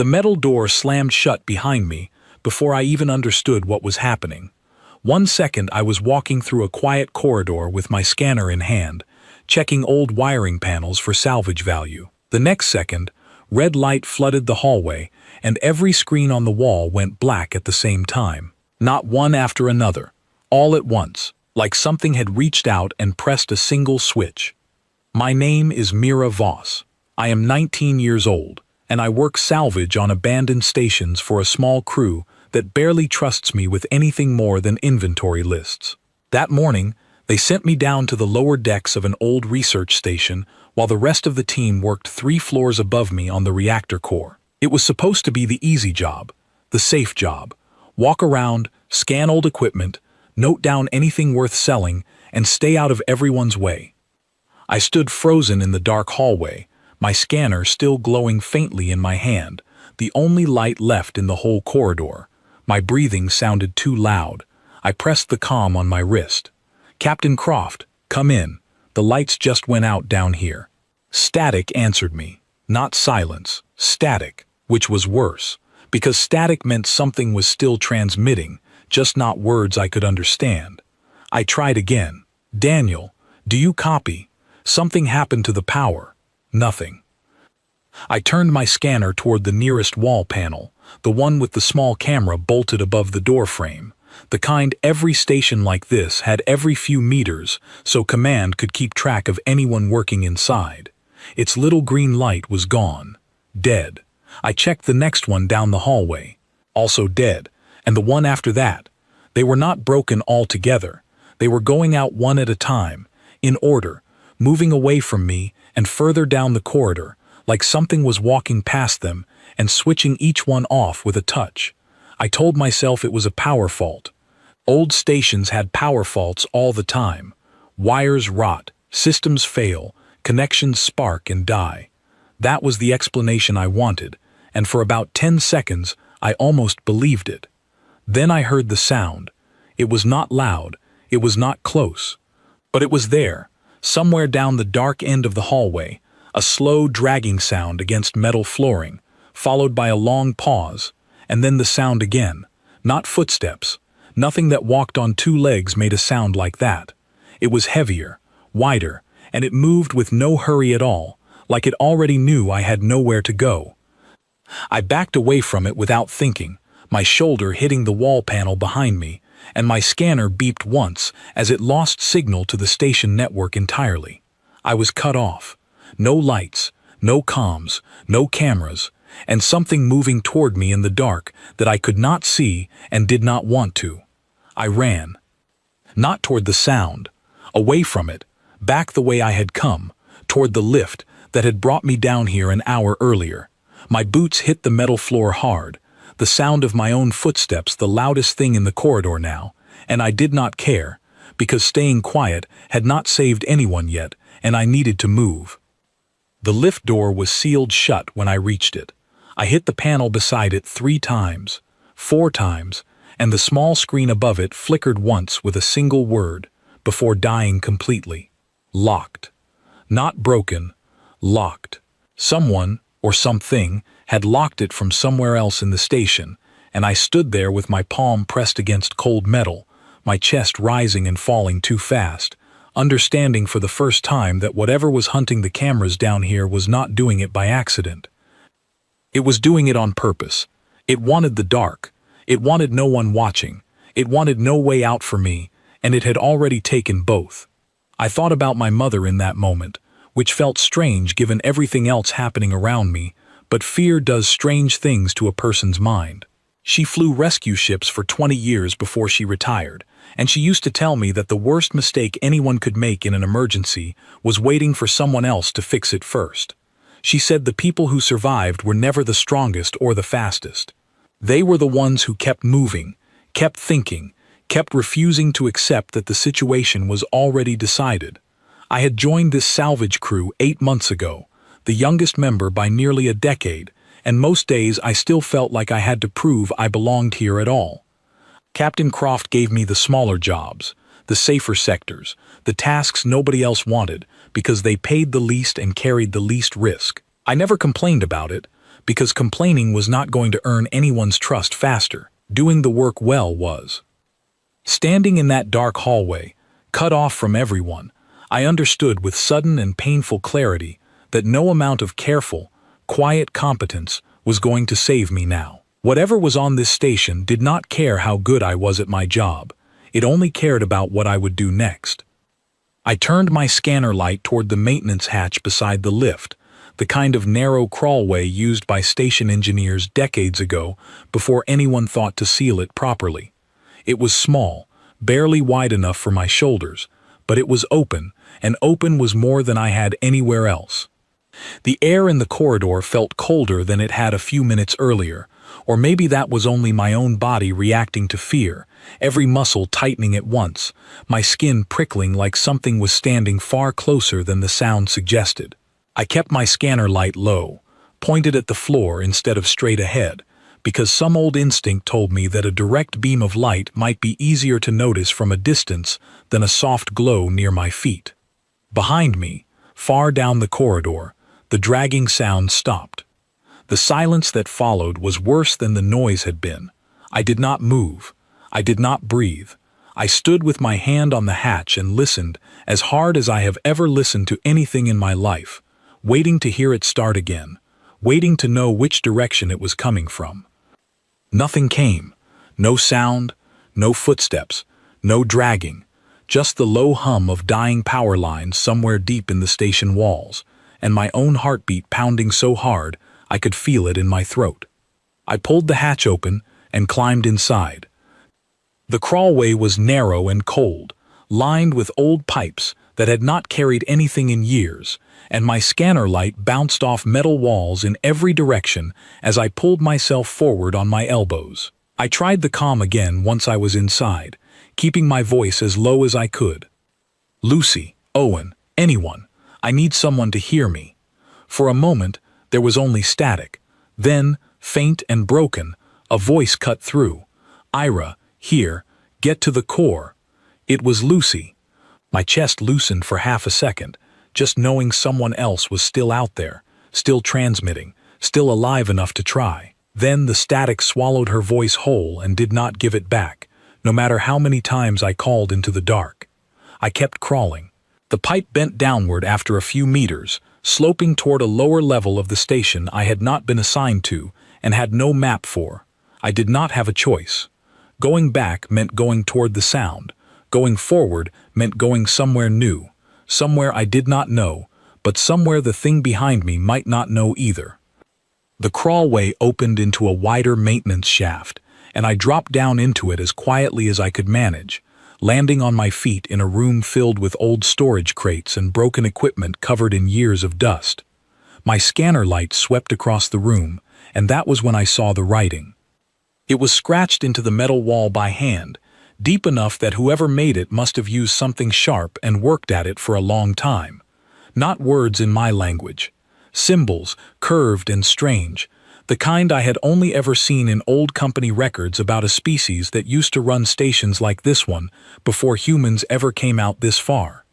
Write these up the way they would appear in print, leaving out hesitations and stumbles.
The metal door slammed shut behind me before I even understood what was happening. 1 second I was walking through a quiet corridor with my scanner in hand, checking old wiring panels for salvage value. The next second, red light flooded the hallway, and every screen on the wall went black at the same time. Not one after another, all at once, like something had reached out and pressed a single switch. My name is Mira Voss. I am 19 years old, and I work salvage on abandoned stations for a small crew that barely trusts me with anything more than inventory lists. That morning, they sent me down to the lower decks of an old research station while the rest of the team worked 3 floors above me on the reactor core. It was supposed to be the easy job, the safe job. Walk around, scan old equipment, note down anything worth selling, and stay out of everyone's way. I stood frozen in the dark hallway, my scanner still glowing faintly in my hand, the only light left in the whole corridor. My breathing sounded too loud. I pressed the comm on my wrist. "Captain Croft, come in. The lights just went out down here." Static answered me. Not silence, static, which was worse, because static meant something was still transmitting, just not words I could understand. I tried again. "Daniel, do you copy? Something happened to the power." Nothing. I turned my scanner toward the nearest wall panel, the one with the small camera bolted above the door frame, the kind every station like this had every few meters so command could keep track of anyone working inside. Its little green light was gone. Dead. I checked the next one down the hallway. Also dead, and the one after that. They were not broken altogether. They were going out one at a time, in order, moving away from me and further down the corridor, like something was walking past them and switching each one off with a touch. I told myself it was a power fault. Old stations had power faults all the time. Wires rot, systems fail, connections spark and die. That was the explanation I wanted, and for about 10 seconds I almost believed it. Then I heard the sound. It was not loud, it was not close. But it was there, somewhere down the dark end of the hallway, a slow dragging sound against metal flooring, followed by a long pause, and then the sound again. Not footsteps. Nothing that walked on 2 legs made a sound like that. It was heavier, wider, and it moved with no hurry at all, like it already knew I had nowhere to go. I backed away from it without thinking, my shoulder hitting the wall panel behind me, and my scanner beeped once as it lost signal to the station network entirely. I was cut off. No lights, no comms, no cameras, and something moving toward me in the dark that I could not see and did not want to. I ran. Not toward the sound, away from it, back the way I had come, toward the lift that had brought me down here an hour earlier. My boots hit the metal floor hard, the sound of my own footsteps the loudest thing in the corridor now, and I did not care, because staying quiet had not saved anyone yet, and I needed to move. The lift door was sealed shut when I reached it. I hit the panel beside it 3 times, 4 times, and the small screen above it flickered once with a single word, before dying completely. Locked. Not broken, locked. Someone, or something, had locked it from somewhere else in the station, and I stood there with my palm pressed against cold metal, my chest rising and falling too fast, understanding for the first time that whatever was hunting the cameras down here was not doing it by accident. It was doing it on purpose. It wanted the dark. It wanted no one watching. It wanted no way out for me, and it had already taken both. I thought about my mother in that moment, which felt strange given everything else happening around me, but fear does strange things to a person's mind. She flew rescue ships for 20 years before she retired, and she used to tell me that the worst mistake anyone could make in an emergency was waiting for someone else to fix it first. She said the people who survived were never the strongest or the fastest. They were the ones who kept moving, kept thinking, kept refusing to accept that the situation was already decided. I had joined this salvage crew 8 months ago, the youngest member by nearly a decade, and most days I still felt like I had to prove I belonged here at all. Captain Croft gave me the smaller jobs, the safer sectors, the tasks nobody else wanted, because they paid the least and carried the least risk. I never complained about it, because complaining was not going to earn anyone's trust faster. Doing the work well was. Standing in that dark hallway, cut off from everyone, I understood with sudden and painful clarity that no amount of careful, quiet competence was going to save me now. Whatever was on this station did not care how good I was at my job. It only cared about what I would do next. I turned my scanner light toward the maintenance hatch beside the lift, the kind of narrow crawlway used by station engineers decades ago before anyone thought to seal it properly. It was small, barely wide enough for my shoulders, but it was open, and open was more than I had anywhere else. The air in the corridor felt colder than it had a few minutes earlier, or maybe that was only my own body reacting to fear, every muscle tightening at once, my skin prickling like something was standing far closer than the sound suggested. I kept my scanner light low, pointed at the floor instead of straight ahead, because some old instinct told me that a direct beam of light might be easier to notice from a distance than a soft glow near my feet. Behind me, far down the corridor, the dragging sound stopped. The silence that followed was worse than the noise had been. I did not move. I did not breathe. I stood with my hand on the hatch and listened as hard as I have ever listened to anything in my life, waiting to hear it start again, waiting to know which direction it was coming from. Nothing came. No sound, no footsteps, no dragging, just the low hum of dying power lines somewhere deep in the station walls, and my own heartbeat pounding so hard I could feel it in my throat. I pulled the hatch open and climbed inside. The crawlway was narrow and cold, lined with old pipes that had not carried anything in years, and my scanner light bounced off metal walls in every direction as I pulled myself forward on my elbows. I tried the comm again once I was inside, keeping my voice as low as I could. "Lucy, Owen, anyone, I need someone to hear me." For a moment, there was only static. Then, faint and broken, a voice cut through. "Ira, here, get to the core." It was Lucy. My chest loosened for half a second, just knowing someone else was still out there, still transmitting, still alive enough to try. Then the static swallowed her voice whole and did not give it back, no matter how many times I called into the dark. I kept crawling. The pipe bent downward after a few meters, sloping toward a lower level of the station I had not been assigned to and had no map for. I did not have a choice. Going back meant going toward the sound. Going forward meant going somewhere new, somewhere I did not know, but somewhere the thing behind me might not know either. The crawlway opened into a wider maintenance shaft, and I dropped down into it as quietly as I could manage, landing on my feet in a room filled with old storage crates and broken equipment covered in years of dust. My scanner light swept across the room, and that was when I saw the writing. It was scratched into the metal wall by hand, deep enough that whoever made it must have used something sharp and worked at it for a long time. Not words in my language. Symbols, curved and strange, the kind I had only ever seen in old company records about a species that used to run stations like this one before humans ever came out this far.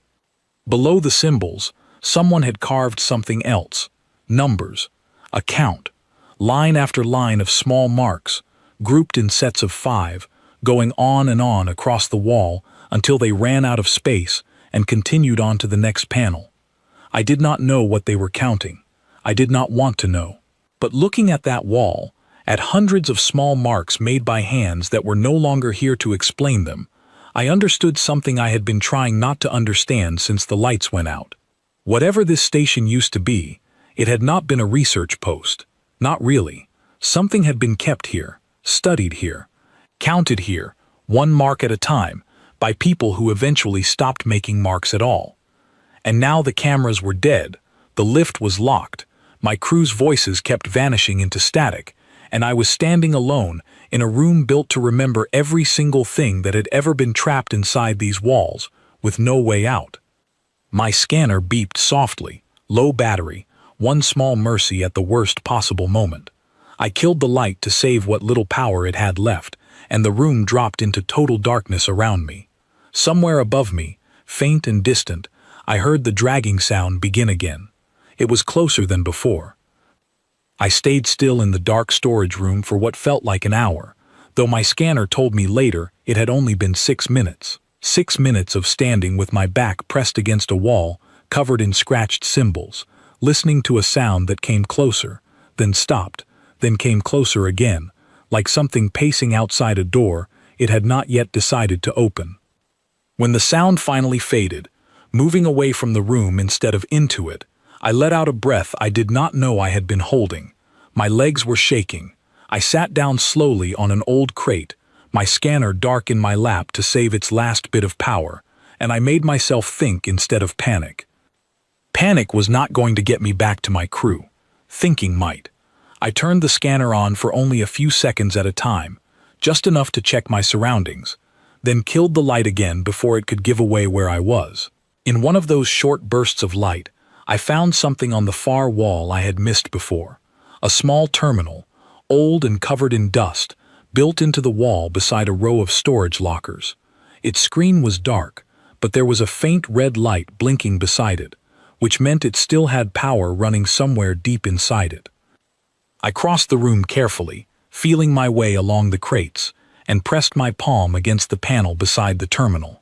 Below the symbols, someone had carved something else. Numbers. A count. Line after line of small marks, grouped in sets of 5, going on and on across the wall until they ran out of space and continued on to the next panel. I did not know what they were counting. I did not want to know. But looking at that wall, at hundreds of small marks made by hands that were no longer here to explain them, I understood something I had been trying not to understand since the lights went out. Whatever this station used to be, it had not been a research post. Not really. Something had been kept here, studied here, counted here, one mark at a time, by people who eventually stopped making marks at all. And now the cameras were dead, the lift was locked, my crew's voices kept vanishing into static, and I was standing alone in a room built to remember every single thing that had ever been trapped inside these walls, with no way out. My scanner beeped softly, low battery, one small mercy at the worst possible moment. I killed the light to save what little power it had left, and the room dropped into total darkness around me. Somewhere above me, faint and distant, I heard the dragging sound begin again. It was closer than before. I stayed still in the dark storage room for what felt like an hour, though my scanner told me later it had only been 6 minutes. 6 minutes of standing with my back pressed against a wall, covered in scratched symbols, listening to a sound that came closer, then stopped, then came closer again, like something pacing outside a door it had not yet decided to open. When the sound finally faded, moving away from the room instead of into it, I let out a breath I did not know I had been holding. My legs were shaking. I sat down slowly on an old crate, my scanner dark in my lap to save its last bit of power, and I made myself think instead of panic. Panic was not going to get me back to my crew. Thinking might. I turned the scanner on for only a few seconds at a time, just enough to check my surroundings, then killed the light again before it could give away where I was. In one of those short bursts of light, I found something on the far wall I had missed before. A small terminal, old and covered in dust, built into the wall beside a row of storage lockers. Its screen was dark, but there was a faint red light blinking beside it, which meant it still had power running somewhere deep inside it. I crossed the room carefully, feeling my way along the crates, and pressed my palm against the panel beside the terminal.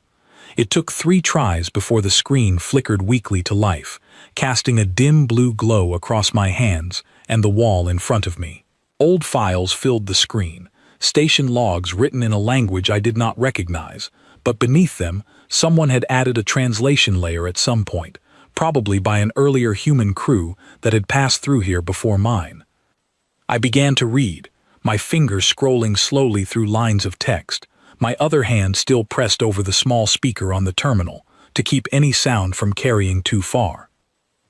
It took 3 tries before the screen flickered weakly to life, casting a dim blue glow across my hands and the wall in front of me. Old files filled the screen, station logs written in a language I did not recognize, but beneath them, someone had added a translation layer at some point, probably by an earlier human crew that had passed through here before mine. I began to read, my fingers scrolling slowly through lines of text, my other hand still pressed over the small speaker on the terminal to keep any sound from carrying too far.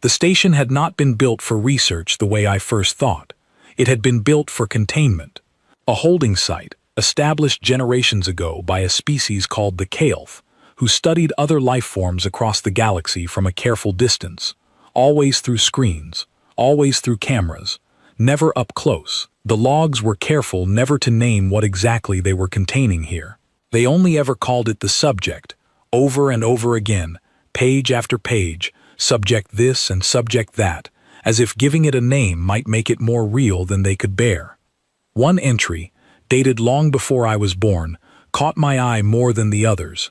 The station had not been built for research the way I first thought. It had been built for containment. A holding site, established generations ago by a species called the Kael'th, who studied other life forms across the galaxy from a careful distance, always through screens, always through cameras, never up close. The logs were careful never to name what exactly they were containing here. They only ever called it the subject, over and over again, page after page, subject this and subject that, as if giving it a name might make it more real than they could bear. One entry, dated long before I was born, caught my eye more than the others.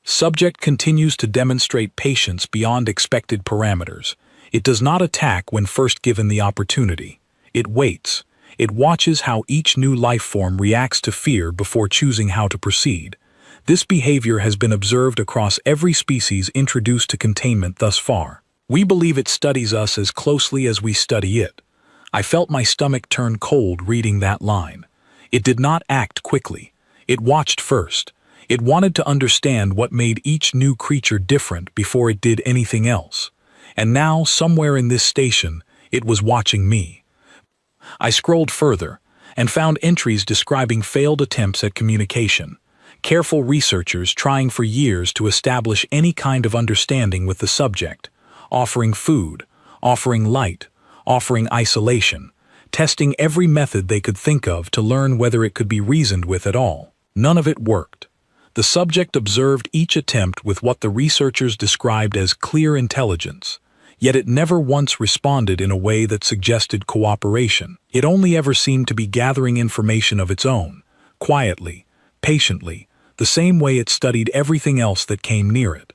Subject continues to demonstrate patience beyond expected parameters. It does not attack when first given the opportunity. It waits. It watches how each new life form reacts to fear before choosing how to proceed. This behavior has been observed across every species introduced to containment thus far. We believe it studies us as closely as we study it. I felt my stomach turn cold reading that line. It did not act quickly. It watched first. It wanted to understand what made each new creature different before it did anything else. And now, somewhere in this station, it was watching me. I scrolled further and found entries describing failed attempts at communication, careful researchers trying for years to establish any kind of understanding with the subject, offering food, offering light, offering isolation, testing every method they could think of to learn whether it could be reasoned with at all. None of it worked. The subject observed each attempt with what the researchers described as clear intelligence, yet it never once responded in a way that suggested cooperation. It only ever seemed to be gathering information of its own, quietly, patiently, the same way it studied everything else that came near it.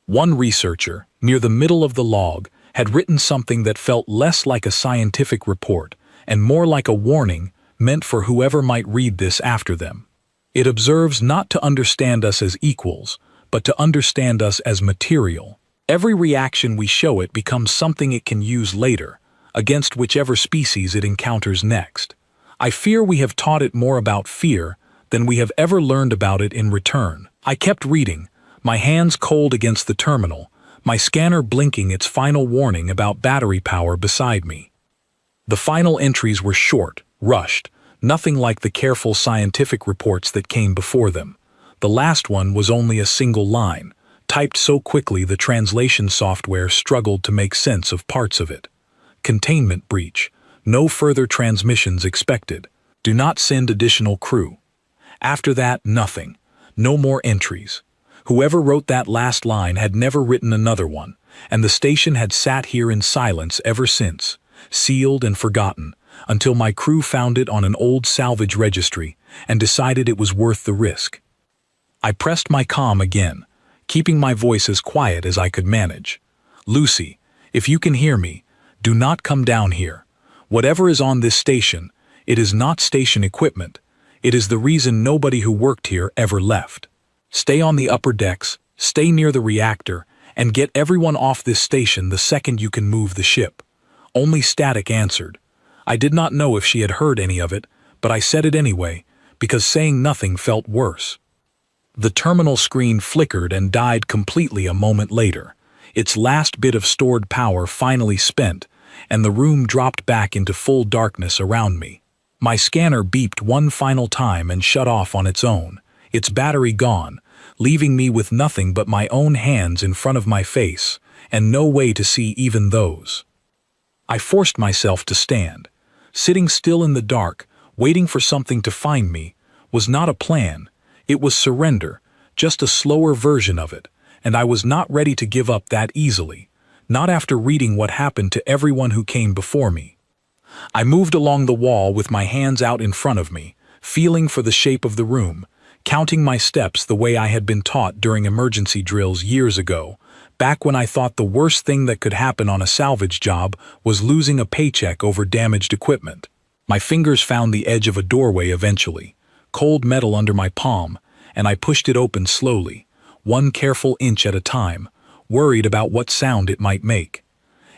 One researcher, near the middle of the log, had written something that felt less like a scientific report and more like a warning meant for whoever might read this after them. It observes not to understand us as equals, but to understand us as material. Every reaction we show it becomes something it can use later, against whichever species it encounters next. I fear we have taught it more about fear than we have ever learned about it in return. I kept reading, my hands cold against the terminal, my scanner blinking its final warning about battery power beside me. The final entries were short, rushed, nothing like the careful scientific reports that came before them. The last one was only a single line, typed so quickly the translation software struggled to make sense of parts of it. Containment breach. No further transmissions expected. Do not send additional crew. After that, nothing. No more entries. Whoever wrote that last line had never written another one, and the station had sat here in silence ever since, sealed and forgotten, until my crew found it on an old salvage registry and decided it was worth the risk. I pressed my comm again, keeping my voice as quiet as I could manage. "Lucy, if you can hear me, do not come down here. Whatever is on this station, it is not station equipment. It is the reason nobody who worked here ever left. Stay on the upper decks, stay near the reactor, and get everyone off this station the second you can move the ship." Only Static answered. I did not know if she had heard any of it, but I said it anyway, because saying nothing felt worse. The terminal screen flickered and died completely a moment later, its last bit of stored power finally spent, and the room dropped back into full darkness around me. My scanner beeped one final time and shut off on its own, its battery gone, leaving me with nothing but my own hands in front of my face, and no way to see even those. I forced myself to stand. Sitting still in the dark, waiting for something to find me, was not a plan. It was surrender, just a slower version of it, and I was not ready to give up that easily, not after reading what happened to everyone who came before me. I moved along the wall with my hands out in front of me, feeling for the shape of the room, counting my steps the way I had been taught during emergency drills years ago, back when I thought the worst thing that could happen on a salvage job was losing a paycheck over damaged equipment. My fingers found the edge of a doorway eventually, cold metal under my palm, and I pushed it open slowly, one careful inch at a time, worried about what sound it might make.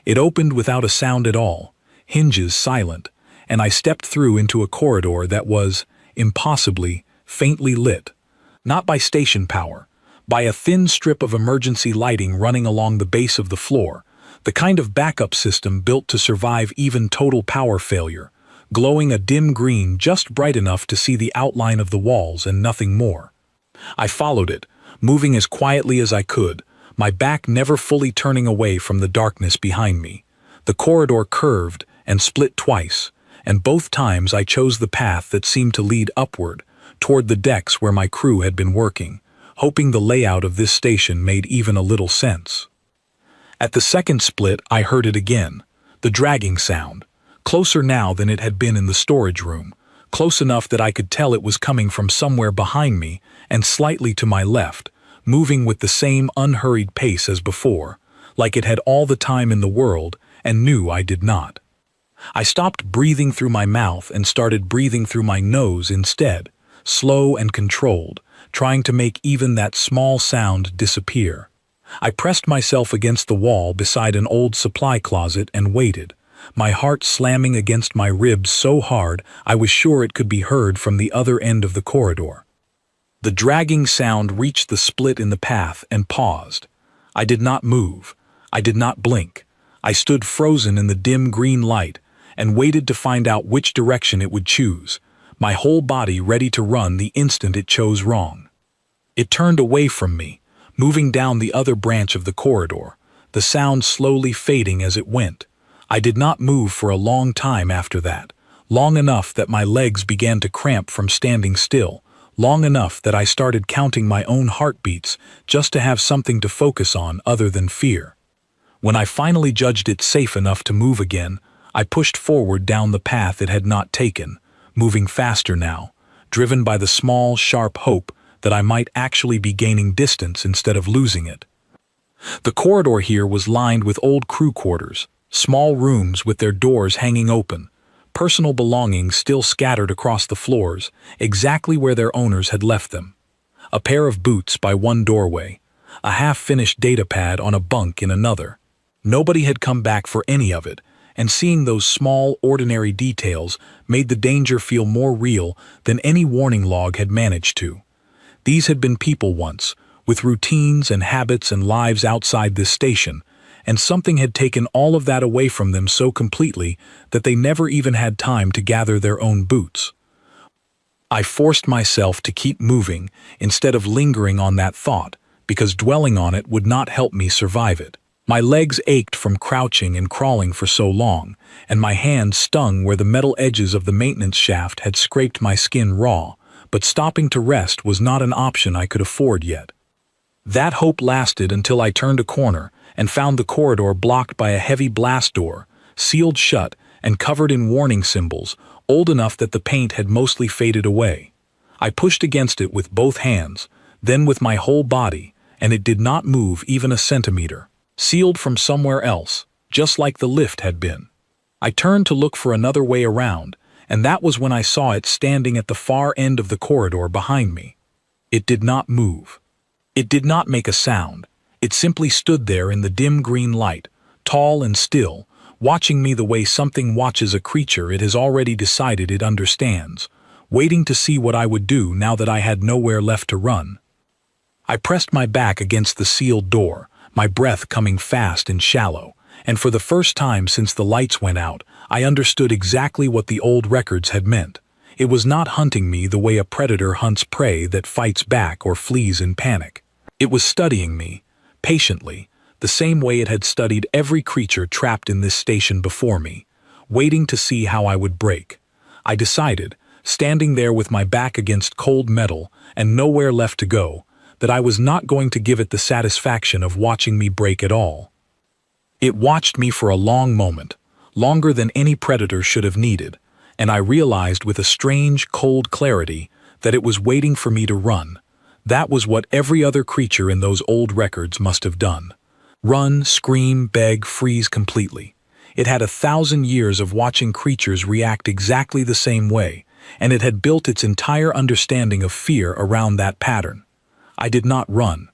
It opened without a sound at all, hinges silent, and I stepped through into a corridor that was, impossibly, faintly lit. Not by station power, by a thin strip of emergency lighting running along the base of the floor, the kind of backup system built to survive even total power failure, glowing a dim green just bright enough to see the outline of the walls and nothing more. I followed it, moving as quietly as I could, my back never fully turning away from the darkness behind me. The corridor curved and split twice, and both times I chose the path that seemed to lead upward, toward the decks where my crew had been working, hoping the layout of this station made even a little sense. At the second split, I heard it again, the dragging sound, closer now than it had been in the storage room, close enough that I could tell it was coming from somewhere behind me and slightly to my left, moving with the same unhurried pace as before, like it had all the time in the world and knew I did not. I stopped breathing through my mouth and started breathing through my nose instead, slow and controlled, trying to make even that small sound disappear. I pressed myself against the wall beside an old supply closet and waited, my heart slamming against my ribs so hard I was sure it could be heard from the other end of the corridor. The dragging sound reached the split in the path and paused. I did not move. I did not blink. I stood frozen in the dim green light and waited to find out which direction it would choose, my whole body ready to run the instant it chose wrong. It turned away from me, moving down the other branch of the corridor, the sound slowly fading as it went. I did not move for a long time after that, long enough that my legs began to cramp from standing still, long enough that I started counting my own heartbeats just to have something to focus on other than fear. When I finally judged it safe enough to move again, I pushed forward down the path it had not taken, moving faster now, driven by the small, sharp hope that I might actually be gaining distance instead of losing it. The corridor here was lined with old crew quarters, small rooms with their doors hanging open, personal belongings still scattered across the floors, exactly where their owners had left them. A pair of boots by one doorway, a half-finished data pad on a bunk in another. Nobody had come back for any of it, and seeing those small, ordinary details made the danger feel more real than any warning log had managed to. These had been people once, with routines and habits and lives outside this station, and something had taken all of that away from them so completely that they never even had time to gather their own boots. I forced myself to keep moving instead of lingering on that thought, because dwelling on it would not help me survive it. My legs ached from crouching and crawling for so long, and my hands stung where the metal edges of the maintenance shaft had scraped my skin raw, but stopping to rest was not an option I could afford yet. That hope lasted until I turned a corner and found the corridor blocked by a heavy blast door sealed shut and covered in warning symbols, old enough that the paint had mostly faded away. I pushed against it with both hands, then with my whole body, and it did not move even a centimeter. Sealed from somewhere else, just like the lift had been. I turned to look for another way around, and that was when I saw it standing at the far end of the corridor behind me. It did not move. It did not make a sound. It simply stood there in the dim green light, tall and still, watching me the way something watches a creature it has already decided it understands, waiting to see what I would do now that I had nowhere left to run. I pressed my back against the sealed door, my breath coming fast and shallow, and for the first time since the lights went out, I understood exactly what the old records had meant. It was not hunting me the way a predator hunts prey that fights back or flees in panic. It was studying me, patiently, the same way it had studied every creature trapped in this station before me, waiting to see how I would break. I decided, standing there with my back against cold metal and nowhere left to go, that I was not going to give it the satisfaction of watching me break at all. It watched me for a long moment, longer than any predator should have needed, and I realized with a strange, cold clarity that it was waiting for me to run. That was what every other creature in those old records must have done. Run, scream, beg, freeze completely. It had 1,000 years of watching creatures react exactly the same way, and it had built its entire understanding of fear around that pattern. I did not run.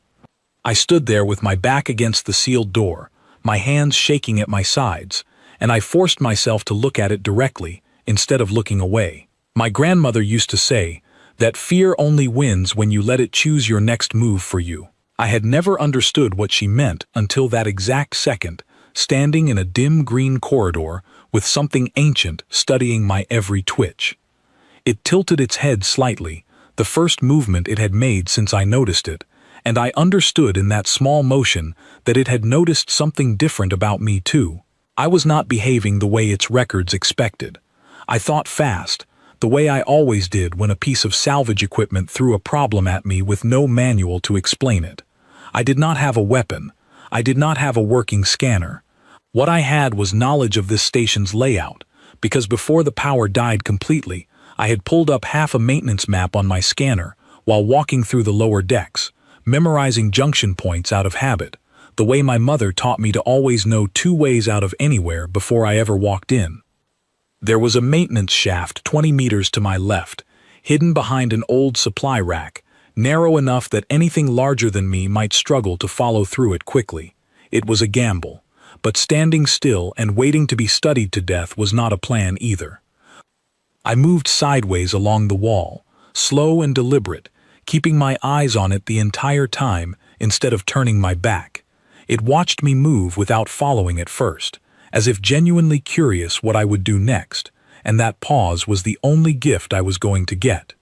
I stood there with my back against the sealed door, my hands shaking at my sides, and I forced myself to look at it directly instead of looking away. My grandmother used to say that fear only wins when you let it choose your next move for you. I had never understood what she meant until that exact second, standing in a dim green corridor with something ancient studying my every twitch. It tilted its head slightly, the first movement it had made since I noticed it, and I understood in that small motion that it had noticed something different about me too. I was not behaving the way its records expected. I thought fast, the way I always did when a piece of salvage equipment threw a problem at me with no manual to explain it. I did not have a weapon. I did not have a working scanner. What I had was knowledge of this station's layout, because before the power died completely, I had pulled up half a maintenance map on my scanner while walking through the lower decks, memorizing junction points out of habit, the way my mother taught me to always know 2 ways out of anywhere before I ever walked in. There was a maintenance shaft 20 meters to my left, hidden behind an old supply rack, narrow enough that anything larger than me might struggle to follow through it quickly. It was a gamble, but standing still and waiting to be studied to death was not a plan either. I moved sideways along the wall, slow and deliberate, keeping my eyes on it the entire time instead of turning my back. It watched me move without following at first, as if genuinely curious what I would do next, and that pause was the only gift I was going to get.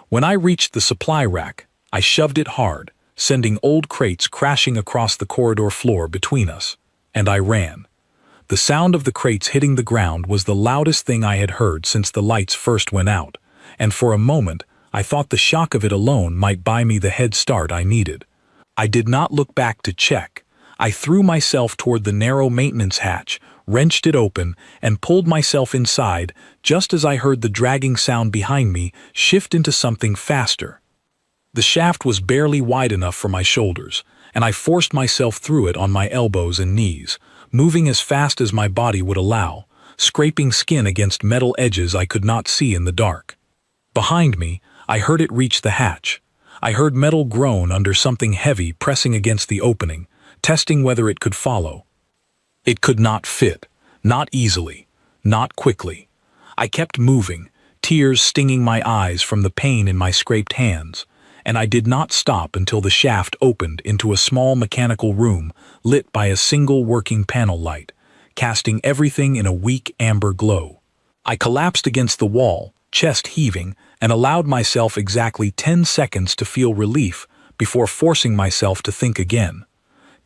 When I reached the supply rack, I shoved it hard, sending old crates crashing across the corridor floor between us, and I ran. The sound of the crates hitting the ground was the loudest thing I had heard since the lights first went out, and for a moment I thought the shock of it alone might buy me the head start I needed. I did not look back to check. I threw myself toward the narrow maintenance hatch, wrenched it open, and pulled myself inside just as I heard the dragging sound behind me shift into something faster. The shaft was barely wide enough for my shoulders, and I forced myself through it on my elbows and knees, moving as fast as my body would allow, scraping skin against metal edges I could not see in the dark. Behind me, I heard it reach the hatch. I heard metal groan under something heavy pressing against the opening, testing whether it could follow. It could not fit, not easily, not quickly. I kept moving, tears stinging my eyes from the pain in my scraped hands, and I did not stop until the shaft opened into a small mechanical room lit by a single working panel light, casting everything in a weak amber glow. I collapsed against the wall, chest heaving, and allowed myself exactly 10 seconds to feel relief before forcing myself to think again.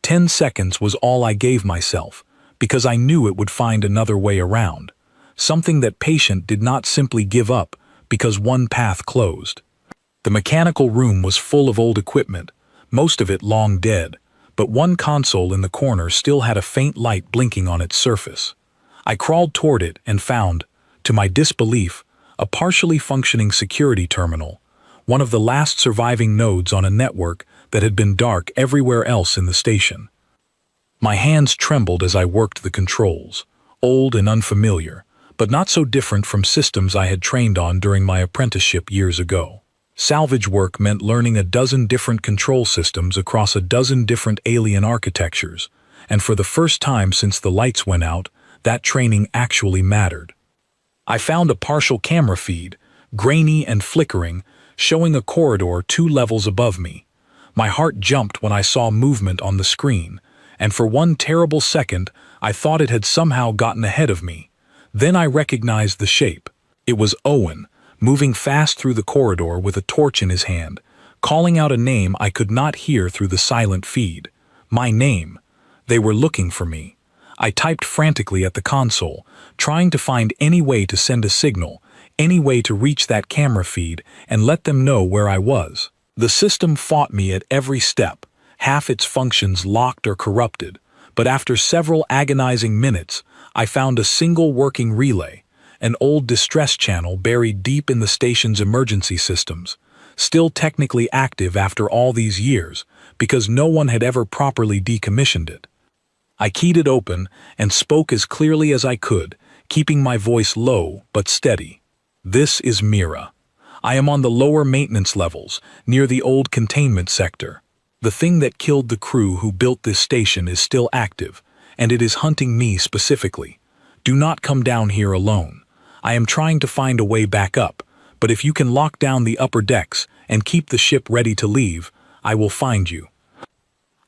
10 seconds was all I gave myself, because I knew it would find another way around, something that patient did not simply give up because one path closed. The mechanical room was full of old equipment, most of it long dead, but one console in the corner still had a faint light blinking on its surface. I crawled toward it and found, to my disbelief, a partially functioning security terminal, one of the last surviving nodes on a network that had been dark everywhere else in the station. My hands trembled as I worked the controls, old and unfamiliar, but not so different from systems I had trained on during my apprenticeship years ago. Salvage work meant learning a dozen different control systems across a dozen different alien architectures, and for the first time since the lights went out, that training actually mattered. I found a partial camera feed, grainy and flickering, showing a corridor 2 levels above me. My heart jumped when I saw movement on the screen, and for one terrible second I thought it had somehow gotten ahead of me. Then I recognized the shape. It was Owen, moving fast through the corridor with a torch in his hand, calling out a name I could not hear through the silent feed. My name. They were looking for me. I typed frantically at the console, trying to find any way to send a signal, any way to reach that camera feed and let them know where I was. The system fought me at every step, half its functions locked or corrupted, but after several agonizing minutes, I found a single working relay, an old distress channel buried deep in the station's emergency systems, still technically active after all these years, because no one had ever properly decommissioned it. I keyed it open and spoke as clearly as I could, keeping my voice low but steady. This is Mira. I am on the lower maintenance levels, near the old containment sector. The thing that killed the crew who built this station is still active, and it is hunting me specifically. Do not come down here alone. I am trying to find a way back up, but if you can lock down the upper decks and keep the ship ready to leave, I will find you.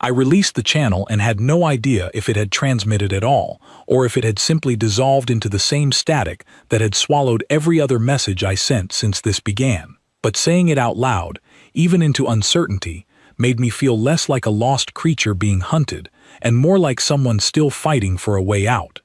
I released the channel and had no idea if it had transmitted at all, or if it had simply dissolved into the same static that had swallowed every other message I sent since this began. But saying it out loud, even into uncertainty, made me feel less like a lost creature being hunted, and more like someone still fighting for a way out.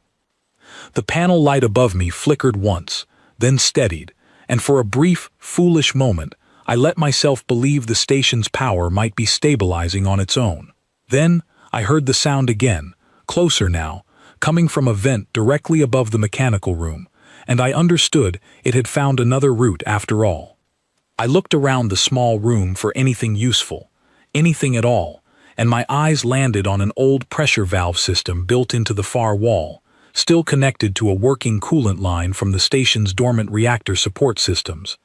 The panel light above me flickered once, then steadied, and for a brief, foolish moment, I let myself believe the station's power might be stabilizing on its own. Then, I heard the sound again, closer now, coming from a vent directly above the mechanical room, and I understood it had found another route after all. I looked around the small room for anything useful, anything at all, and my eyes landed on an old pressure valve system built into the far wall, still connected to a working coolant line from the station's dormant reactor support systems.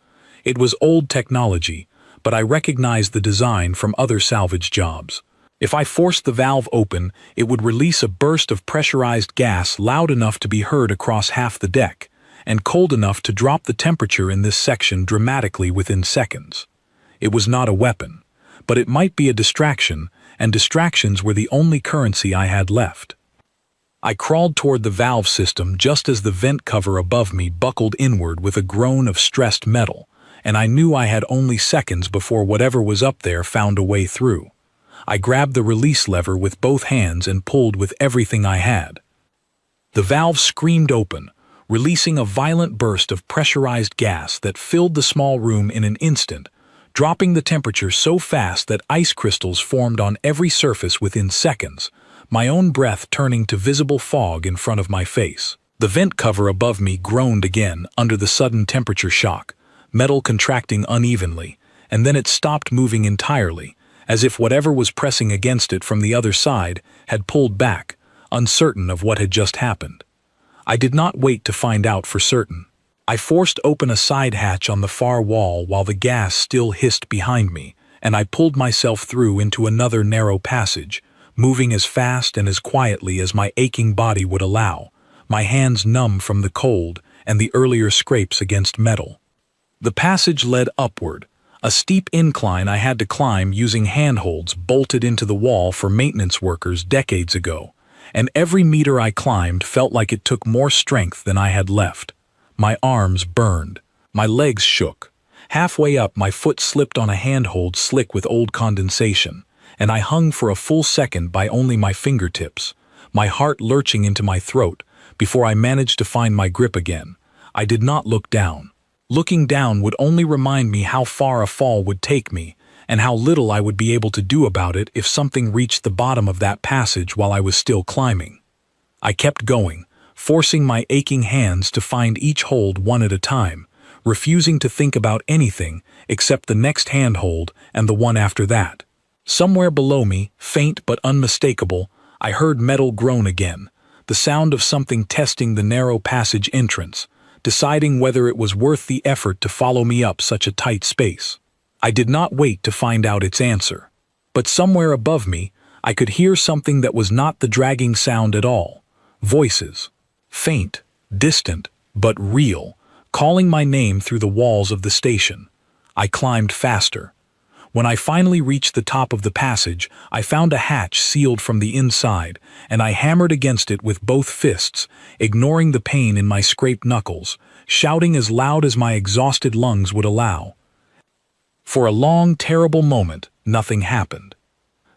It was old technology, but I recognized the design from other salvage jobs. If I forced the valve open, it would release a burst of pressurized gas loud enough to be heard across half the deck, and cold enough to drop the temperature in this section dramatically within seconds. It was not a weapon, but it might be a distraction, and distractions were the only currency I had left. I crawled toward the valve system just as the vent cover above me buckled inward with a groan of stressed metal, and I knew I had only seconds before whatever was up there found a way through. I grabbed the release lever with both hands and pulled with everything I had. The valve screamed open, releasing a violent burst of pressurized gas that filled the small room in an instant, dropping the temperature so fast that ice crystals formed on every surface within seconds, my own breath turning to visible fog in front of my face. The vent cover above me groaned again under the sudden temperature shock, metal contracting unevenly, and then it stopped moving entirely, as if whatever was pressing against it from the other side had pulled back, uncertain of what had just happened. I did not wait to find out for certain. I forced open a side hatch on the far wall while the gas still hissed behind me, and I pulled myself through into another narrow passage, moving as fast and as quietly as my aching body would allow, my hands numb from the cold and the earlier scrapes against metal. The passage led upward, a steep incline I had to climb using handholds bolted into the wall for maintenance workers decades ago, and every meter I climbed felt like it took more strength than I had left. My arms burned, my legs shook. Halfway up, my foot slipped on a handhold slick with old condensation, and I hung for a full second by only my fingertips, my heart lurching into my throat before I managed to find my grip again. I did not look down. Looking down would only remind me how far a fall would take me, and how little I would be able to do about it if something reached the bottom of that passage while I was still climbing. I kept going, forcing my aching hands to find each hold one at a time, refusing to think about anything except the next handhold and the one after that. Somewhere below me, faint but unmistakable, I heard metal groan again, the sound of something testing the narrow passage entrance, deciding whether it was worth the effort to follow me up such a tight space. I did not wait to find out its answer. But somewhere above me, I could hear something that was not the dragging sound at all. Voices. Faint, distant, but real, calling my name through the walls of the station. I climbed faster. When I finally reached the top of the passage, I found a hatch sealed from the inside, and I hammered against it with both fists, ignoring the pain in my scraped knuckles, shouting as loud as my exhausted lungs would allow. For a long, terrible moment, nothing happened.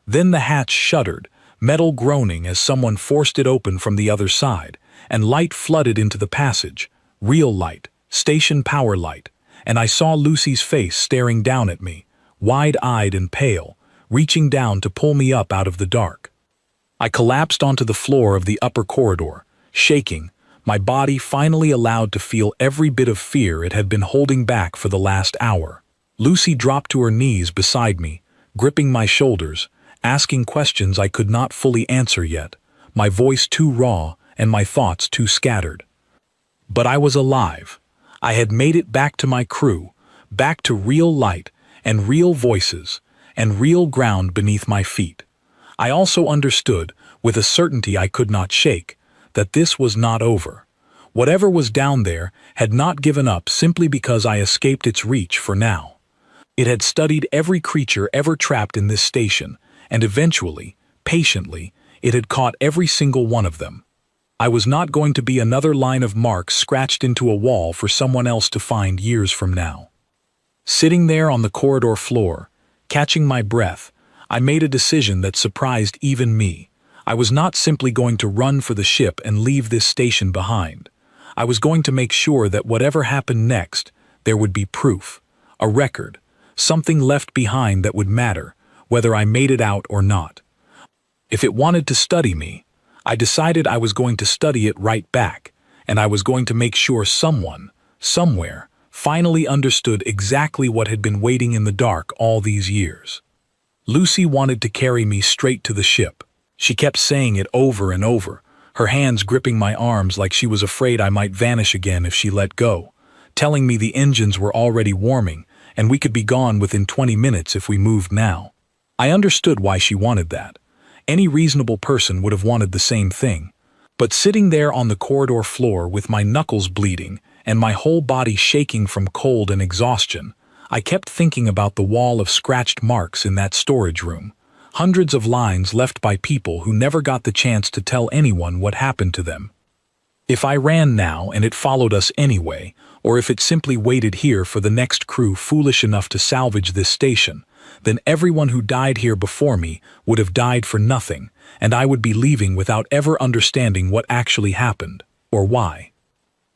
Then the hatch shuddered, metal groaning as someone forced it open from the other side, and light flooded into the passage, real light, station power light, and I saw Lucy's face staring down at me, wide-eyed and pale, reaching down to pull me up out of the dark. I collapsed onto the floor of the upper corridor, shaking, my body finally allowed to feel every bit of fear it had been holding back for the last hour. Lucy dropped to her knees beside me, gripping my shoulders, asking questions I could not fully answer yet, my voice too raw and my thoughts too scattered. But I was alive. I had made it back to my crew, back to real light and real voices and real ground beneath my feet. I also understood, with a certainty I could not shake, that this was not over. Whatever was down there had not given up simply because I escaped its reach for now. It had studied every creature ever trapped in this station, and eventually, patiently, it had caught every single one of them. I was not going to be another line of marks scratched into a wall for someone else to find years from now. Sitting there on the corridor floor, catching my breath, I made a decision that surprised even me. I was not simply going to run for the ship and leave this station behind. I was going to make sure that whatever happened next, there would be proof, a record, something left behind that would matter, whether I made it out or not. If it wanted to study me, I decided I was going to study it right back, and I was going to make sure someone, somewhere, finally understood exactly what had been waiting in the dark all these years. Lucy wanted to carry me straight to the ship. She kept saying it over and over, her hands gripping my arms like she was afraid I might vanish again if she let go, telling me the engines were already warming and we could be gone within 20 minutes if we moved now. I understood why she wanted that. Any reasonable person would have wanted the same thing. But sitting there on the corridor floor with my knuckles bleeding and my whole body shaking from cold and exhaustion, I kept thinking about the wall of scratched marks in that storage room, hundreds of lines left by people who never got the chance to tell anyone what happened to them. If I ran now and it followed us anyway, or if it simply waited here for the next crew foolish enough to salvage this station, then everyone who died here before me would have died for nothing, and I would be leaving without ever understanding what actually happened, or why.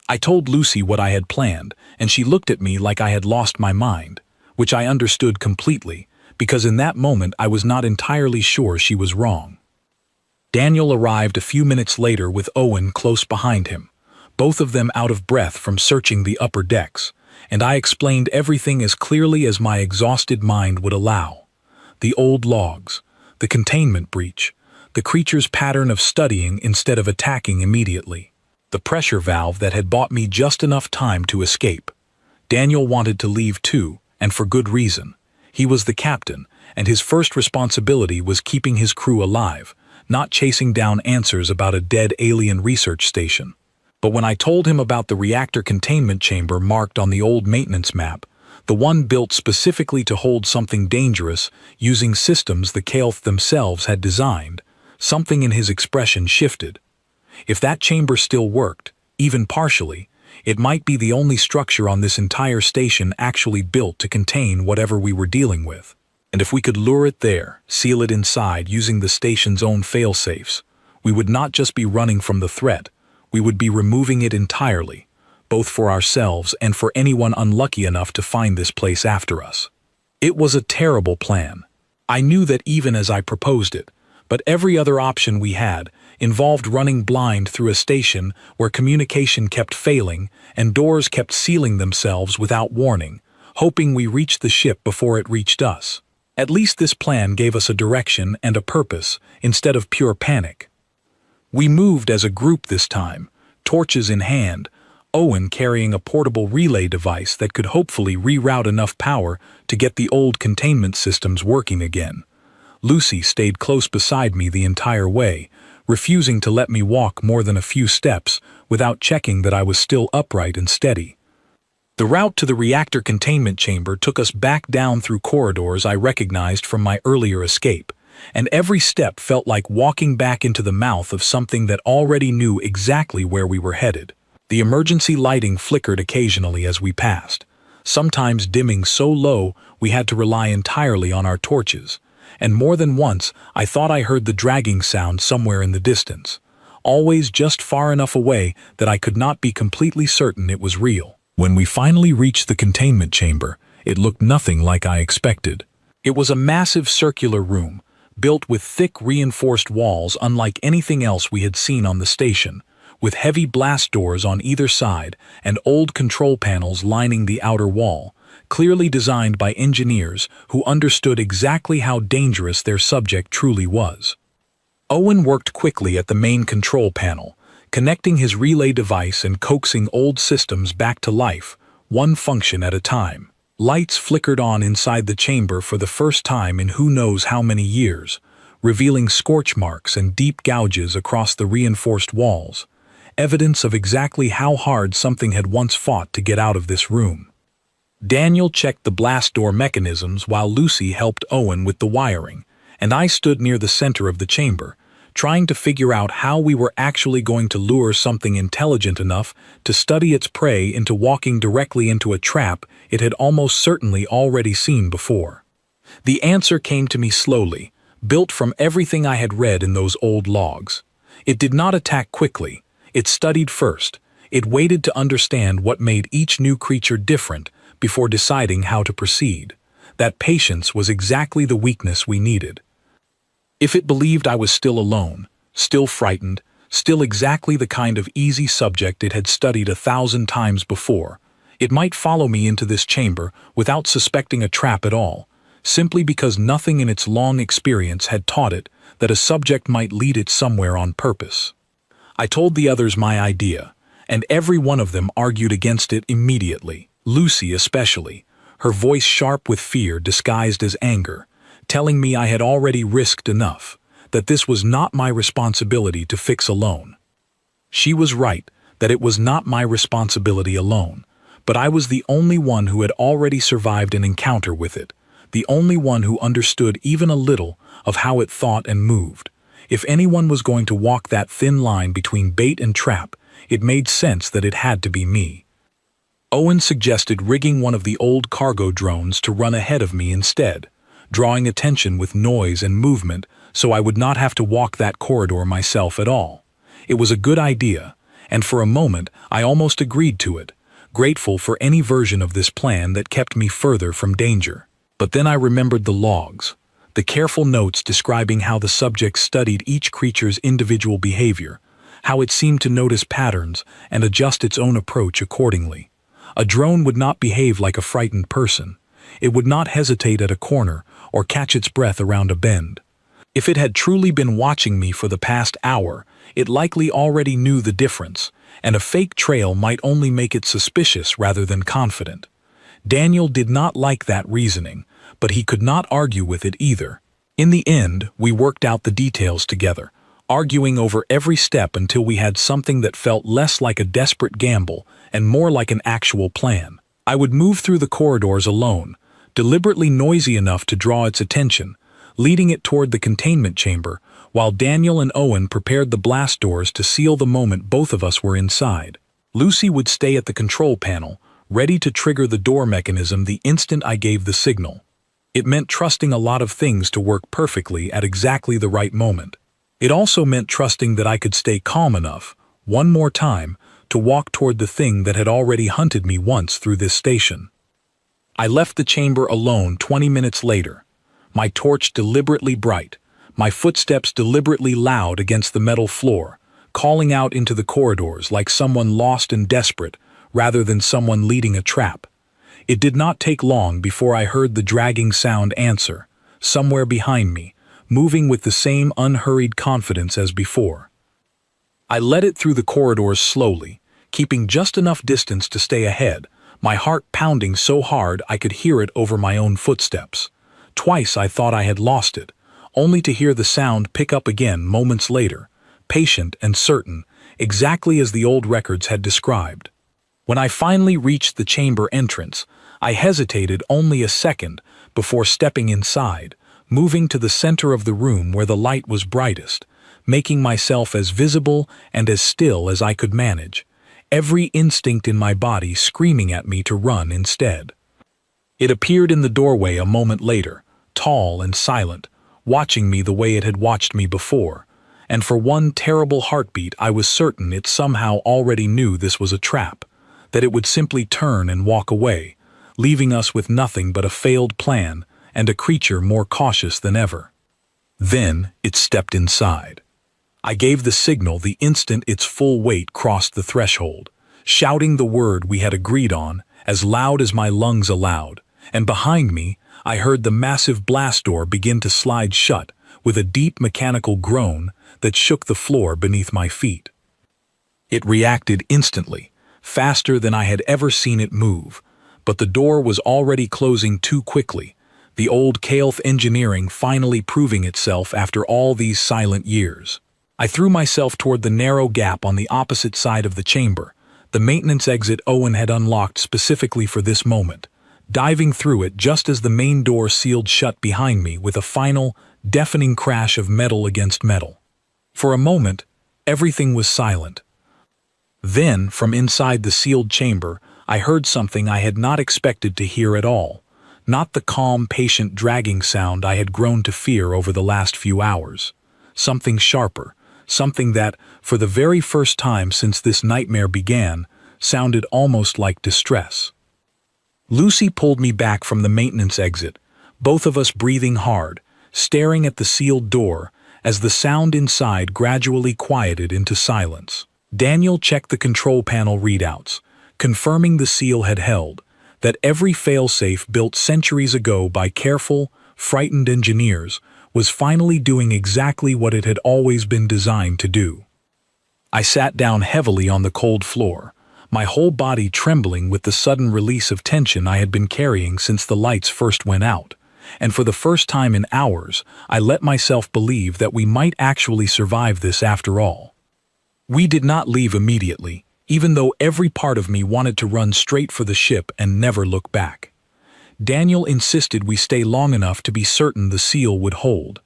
I told Lucy what I had planned, and she looked at me like I had lost my mind, which I understood completely, because in that moment I was not entirely sure she was wrong. Daniel arrived a few minutes later with Owen close behind him, both of them out of breath from searching the upper decks, and I explained everything as clearly as my exhausted mind would allow. The old logs, the containment breach, the creature's pattern of studying instead of attacking immediately, the pressure valve that had bought me just enough time to escape. Daniel wanted to leave too, and for good reason. He was the captain, and his first responsibility was keeping his crew alive, not chasing down answers about a dead alien research station. But when I told him about the reactor containment chamber marked on the old maintenance map, the one built specifically to hold something dangerous using systems the Kael'th themselves had designed, something in his expression shifted. If that chamber still worked, even partially, it might be the only structure on this entire station actually built to contain whatever we were dealing with. And if we could lure it there, seal it inside using the station's own fail-safes, we would not just be running from the threat, we would be removing it entirely, both for ourselves and for anyone unlucky enough to find this place after us. It was a terrible plan. I knew that even as I proposed it, but every other option we had, involved running blind through a station where communication kept failing and doors kept sealing themselves without warning, hoping we reached the ship before it reached us. At least this plan gave us a direction and a purpose instead of pure panic. We moved as a group this time, torches in hand, Owen carrying a portable relay device that could hopefully reroute enough power to get the old containment systems working again. Lucy stayed close beside me the entire way, refusing to let me walk more than a few steps without checking that I was still upright and steady. The route to the reactor containment chamber took us back down through corridors I recognized from my earlier escape, and every step felt like walking back into the mouth of something that already knew exactly where we were headed. The emergency lighting flickered occasionally as we passed, sometimes dimming so low we had to rely entirely on our torches, and more than once I thought I heard the dragging sound somewhere in the distance, always just far enough away that I could not be completely certain it was real. When we finally reached the containment chamber, it looked nothing like I expected. It was a massive circular room, built with thick reinforced walls unlike anything else we had seen on the station, with heavy blast doors on either side and old control panels lining the outer wall, clearly designed by engineers who understood exactly how dangerous their subject truly was. Owen worked quickly at the main control panel, connecting his relay device and coaxing old systems back to life, one function at a time. Lights flickered on inside the chamber for the first time in who knows how many years, revealing scorch marks and deep gouges across the reinforced walls, evidence of exactly how hard something had once fought to get out of this room. Daniel checked the blast door mechanisms while Lucy helped Owen with the wiring, and I stood near the center of the chamber, trying to figure out how we were actually going to lure something intelligent enough to study its prey into walking directly into a trap it had almost certainly already seen before. The answer came to me slowly, built from everything I had read in those old logs. It did not attack quickly. It studied first. It waited to understand what made each new creature different before deciding how to proceed. That patience was exactly the weakness we needed. If it believed I was still alone, still frightened, still exactly the kind of easy subject it had studied 1,000 times before, it might follow me into this chamber without suspecting a trap at all, simply because nothing in its long experience had taught it that a subject might lead it somewhere on purpose. I told the others my idea, and every one of them argued against it immediately, Lucy especially, her voice sharp with fear disguised as anger, telling me I had already risked enough, that this was not my responsibility to fix alone. She was right, that it was not my responsibility alone, but I was the only one who had already survived an encounter with it, the only one who understood even a little of how it thought and moved. If anyone was going to walk that thin line between bait and trap, it made sense that it had to be me. Owen suggested rigging one of the old cargo drones to run ahead of me instead, drawing attention with noise and movement so I would not have to walk that corridor myself at all. It was a good idea, and for a moment I almost agreed to it, grateful for any version of this plan that kept me further from danger. But then I remembered the logs, the careful notes describing how the subject studied each creature's individual behavior, how it seemed to notice patterns and adjust its own approach accordingly. A drone would not behave like a frightened person. It would not hesitate at a corner or catch its breath around a bend. If it had truly been watching me for the past hour, it likely already knew the difference, and a fake trail might only make it suspicious rather than confident. Daniel did not like that reasoning, but he could not argue with it either. In the end, we worked out the details together, arguing over every step until we had something that felt less like a desperate gamble and more like an actual plan. I would move through the corridors alone, deliberately noisy enough to draw its attention, leading it toward the containment chamber, while Daniel and Owen prepared the blast doors to seal the moment both of us were inside. Lucy would stay at the control panel, ready to trigger the door mechanism the instant I gave the signal. It meant trusting a lot of things to work perfectly at exactly the right moment. It also meant trusting that I could stay calm enough, one more time, to walk toward the thing that had already hunted me once through this station. I left the chamber alone 20 minutes later, my torch deliberately bright, my footsteps deliberately loud against the metal floor, calling out into the corridors like someone lost and desperate rather than someone leading a trap. It did not take long before I heard the dragging sound answer, somewhere behind me, moving with the same unhurried confidence as before. I led it through the corridors slowly, keeping just enough distance to stay ahead, my heart pounding so hard I could hear it over my own footsteps. Twice I thought I had lost it, only to hear the sound pick up again moments later, patient and certain, exactly as the old records had described. When I finally reached the chamber entrance, I hesitated only a second before stepping inside, moving to the center of the room where the light was brightest, making myself as visible and as still as I could manage, every instinct in my body screaming at me to run instead. It appeared in the doorway a moment later, tall and silent, watching me the way it had watched me before, and for one terrible heartbeat I was certain it somehow already knew this was a trap, that it would simply turn and walk away, leaving us with nothing but a failed plan and a creature more cautious than ever. Then it stepped inside. I gave the signal the instant its full weight crossed the threshold, shouting the word we had agreed on as loud as my lungs allowed, and behind me I heard the massive blast door begin to slide shut with a deep mechanical groan that shook the floor beneath my feet. It reacted instantly, faster than I had ever seen it move, but the door was already closing too quickly, the old Kael'th engineering finally proving itself after all these silent years. I threw myself toward the narrow gap on the opposite side of the chamber, the maintenance exit Owen had unlocked specifically for this moment, diving through it just as the main door sealed shut behind me with a final, deafening crash of metal against metal. For a moment, everything was silent. Then, from inside the sealed chamber, I heard something I had not expected to hear at all, not the calm, patient dragging sound I had grown to fear over the last few hours. Something sharper, something that, for the very first time since this nightmare began, sounded almost like distress. Lucy pulled me back from the maintenance exit, both of us breathing hard, staring at the sealed door as the sound inside gradually quieted into silence. Daniel checked the control panel readouts, confirming the seal had held, that every failsafe built centuries ago by careful, frightened engineers was finally doing exactly what it had always been designed to do. I sat down heavily on the cold floor, my whole body trembling with the sudden release of tension I had been carrying since the lights first went out, and for the first time in hours, I let myself believe that we might actually survive this after all. We did not leave immediately, even though every part of me wanted to run straight for the ship and never look back. Daniel insisted we stay long enough to be certain the seal would hold,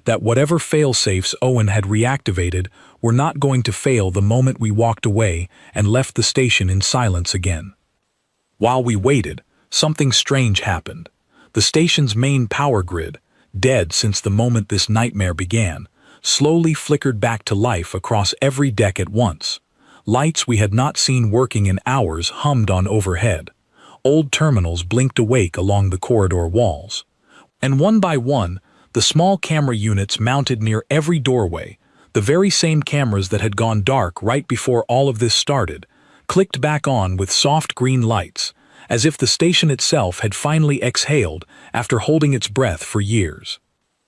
that whatever failsafes Owen had reactivated were not going to fail the moment we walked away and left the station in silence again. While we waited, something strange happened. The station's main power grid, dead since the moment this nightmare began, slowly flickered back to life across every deck at once. Lights we had not seen working in hours hummed on overhead. Old terminals blinked awake along the corridor walls. And one by one, the small camera units mounted near every doorway, the very same cameras that had gone dark right before all of this started, clicked back on with soft green lights, as if the station itself had finally exhaled after holding its breath for years.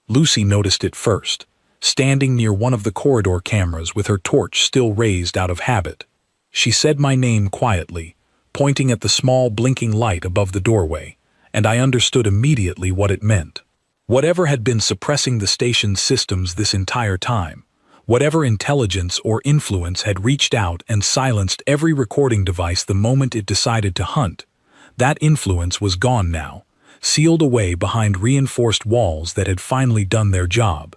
Lucy noticed it first, standing near one of the corridor cameras with her torch still raised out of habit. She said my name quietly, pointing at the small blinking light above the doorway, and I understood immediately what it meant. Whatever had been suppressing the station's systems this entire time, whatever intelligence or influence had reached out and silenced every recording device the moment it decided to hunt, that influence was gone now, sealed away behind reinforced walls that had finally done their job.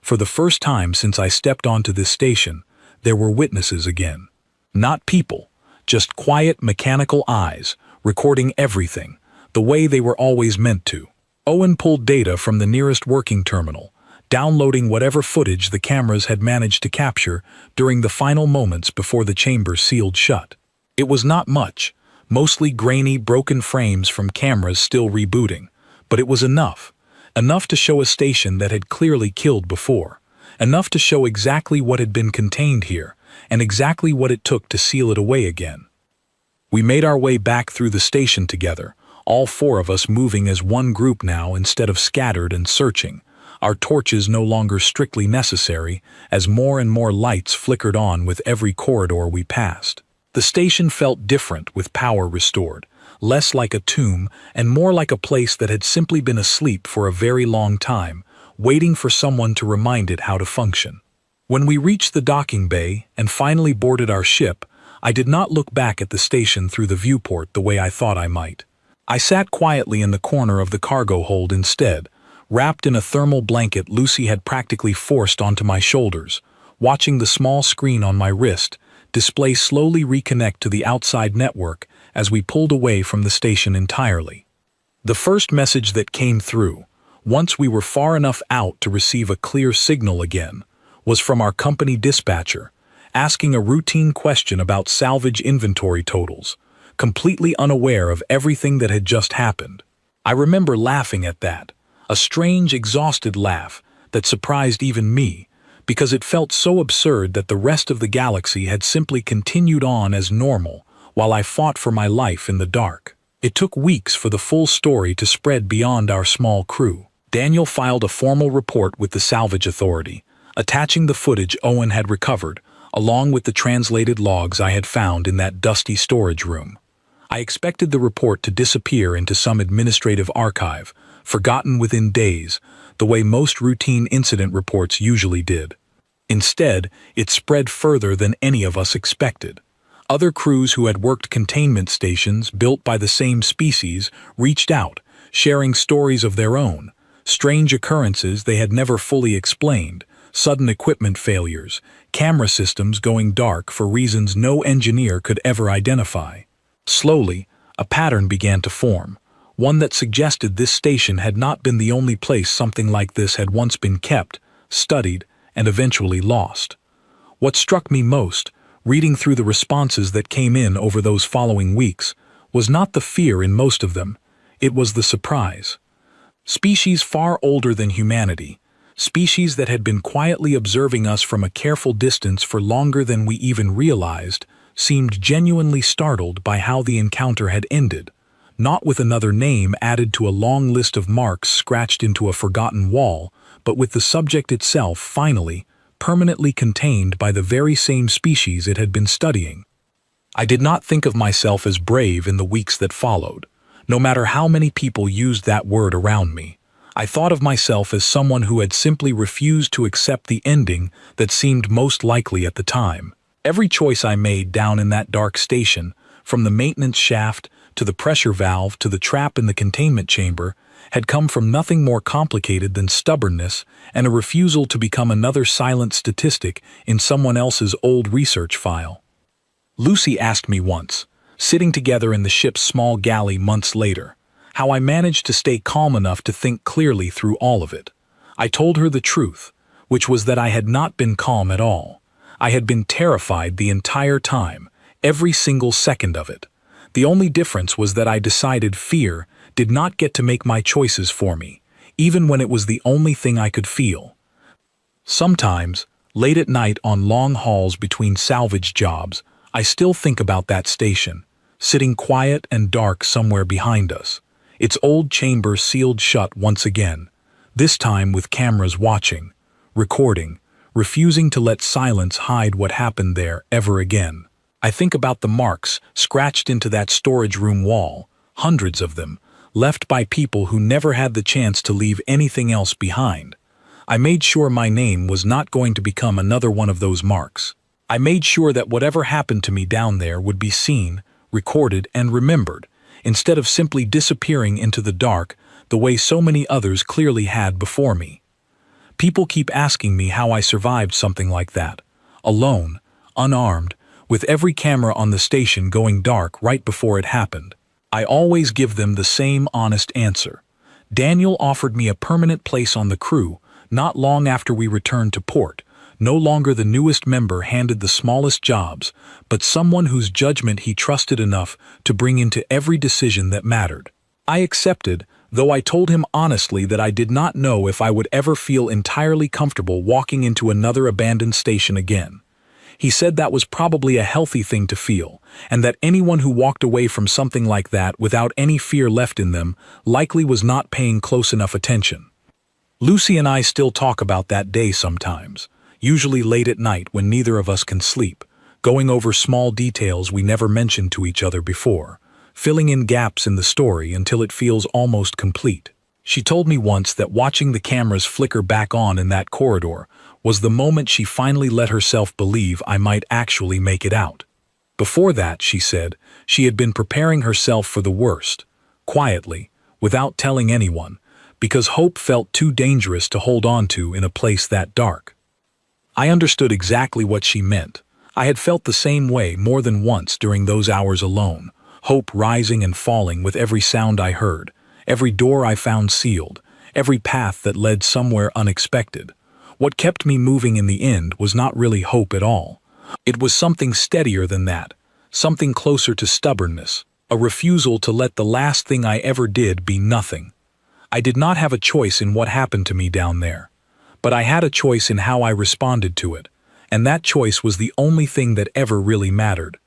For the first time since I stepped onto this station, there were witnesses again. Not people, just quiet mechanical eyes, recording everything, the way they were always meant to. Owen pulled data from the nearest working terminal, downloading whatever footage the cameras had managed to capture during the final moments before the chamber sealed shut. It was not much, mostly grainy, broken frames from cameras still rebooting, but it was enough Enough to show a station that had clearly killed before. Enough to show exactly what had been contained here, and exactly what it took to seal it away again. We made our way back through the station together, all four of us moving as one group now instead of scattered and searching, our torches no longer strictly necessary as more and more lights flickered on with every corridor we passed. The station felt different with power restored, less like a tomb and more like a place that had simply been asleep for a very long time, waiting for someone to remind it how to function. When we reached the docking bay and finally boarded our ship, I did not look back at the station through the viewport the way I thought I might. I sat quietly in the corner of the cargo hold instead, wrapped in a thermal blanket Lucy had practically forced onto my shoulders, watching the small screen on my wrist display slowly reconnect to the outside network as we pulled away from the station entirely. The first message that came through, once we were far enough out to receive a clear signal again, was from our company dispatcher, asking a routine question about salvage inventory totals, completely unaware of everything that had just happened. I remember laughing at that, a strange, exhausted laugh that surprised even me, because it felt so absurd that the rest of the galaxy had simply continued on as normal while I fought for my life in the dark. It took weeks for the full story to spread beyond our small crew. Daniel filed a formal report with the Salvage Authority, attaching the footage Owen had recovered, along with the translated logs I had found in that dusty storage room. I expected the report to disappear into some administrative archive, forgotten within days, the way most routine incident reports usually did. Instead, it spread further than any of us expected. Other crews who had worked containment stations built by the same species reached out, sharing stories of their own, strange occurrences they had never fully explained, sudden equipment failures, camera systems going dark for reasons no engineer could ever identify. Slowly, a pattern began to form, one that suggested this station had not been the only place something like this had once been kept, studied, and eventually lost. What struck me most, reading through the responses that came in over those following weeks, was not the fear in most of them, it was the surprise. Species far older than humanity, species that had been quietly observing us from a careful distance for longer than we even realized, seemed genuinely startled by how the encounter had ended, not with another name added to a long list of marks scratched into a forgotten wall, but with the subject itself finally, permanently contained by the very same species it had been studying. I did not think of myself as brave in the weeks that followed, no matter how many people used that word around me. I thought of myself as someone who had simply refused to accept the ending that seemed most likely at the time. Every choice I made down in that dark station, from the maintenance shaft to the pressure valve to the trap in the containment chamber, had come from nothing more complicated than stubbornness and a refusal to become another silent statistic in someone else's old research file. Lucy asked me once, sitting together in the ship's small galley months later, how I managed to stay calm enough to think clearly through all of it. I told her the truth, which was that I had not been calm at all. I had been terrified the entire time, every single second of it. The only difference was that I decided fear did not get to make my choices for me, even when it was the only thing I could feel. Sometimes, late at night on long hauls between salvage jobs, I still think about that station, sitting quiet and dark somewhere behind us, its old chamber sealed shut once again, this time with cameras watching, recording, refusing to let silence hide what happened there ever again. I think about the marks scratched into that storage room wall, hundreds of them, left by people who never had the chance to leave anything else behind. I made sure my name was not going to become another one of those marks. I made sure that whatever happened to me down there would be seen, recorded, and remembered, instead of simply disappearing into the dark the way so many others clearly had before me. People keep asking me how I survived something like that, alone, unarmed, with every camera on the station going dark right before it happened. I always give them the same honest answer. Daniel offered me a permanent place on the crew not long after we returned to port. No longer the newest member handed the smallest jobs, but someone whose judgment he trusted enough to bring into every decision that mattered. I accepted, though I told him honestly that I did not know if I would ever feel entirely comfortable walking into another abandoned station again. He said that was probably a healthy thing to feel, and that anyone who walked away from something like that without any fear left in them likely was not paying close enough attention. Lucy and I still talk about that day sometimes, usually late at night when neither of us can sleep, going over small details we never mentioned to each other before, filling in gaps in the story until it feels almost complete. She told me once that watching the cameras flicker back on in that corridor was the moment she finally let herself believe I might actually make it out. Before that, she said, she had been preparing herself for the worst, quietly, without telling anyone, because hope felt too dangerous to hold on to in a place that dark. I understood exactly what she meant. I had felt the same way more than once during those hours alone, hope rising and falling with every sound I heard, every door I found sealed, every path that led somewhere unexpected. What kept me moving in the end was not really hope at all. It was something steadier than that, something closer to stubbornness, a refusal to let the last thing I ever did be nothing. I did not have a choice in what happened to me down there, but I had a choice in how I responded to it, and that choice was the only thing that ever really mattered.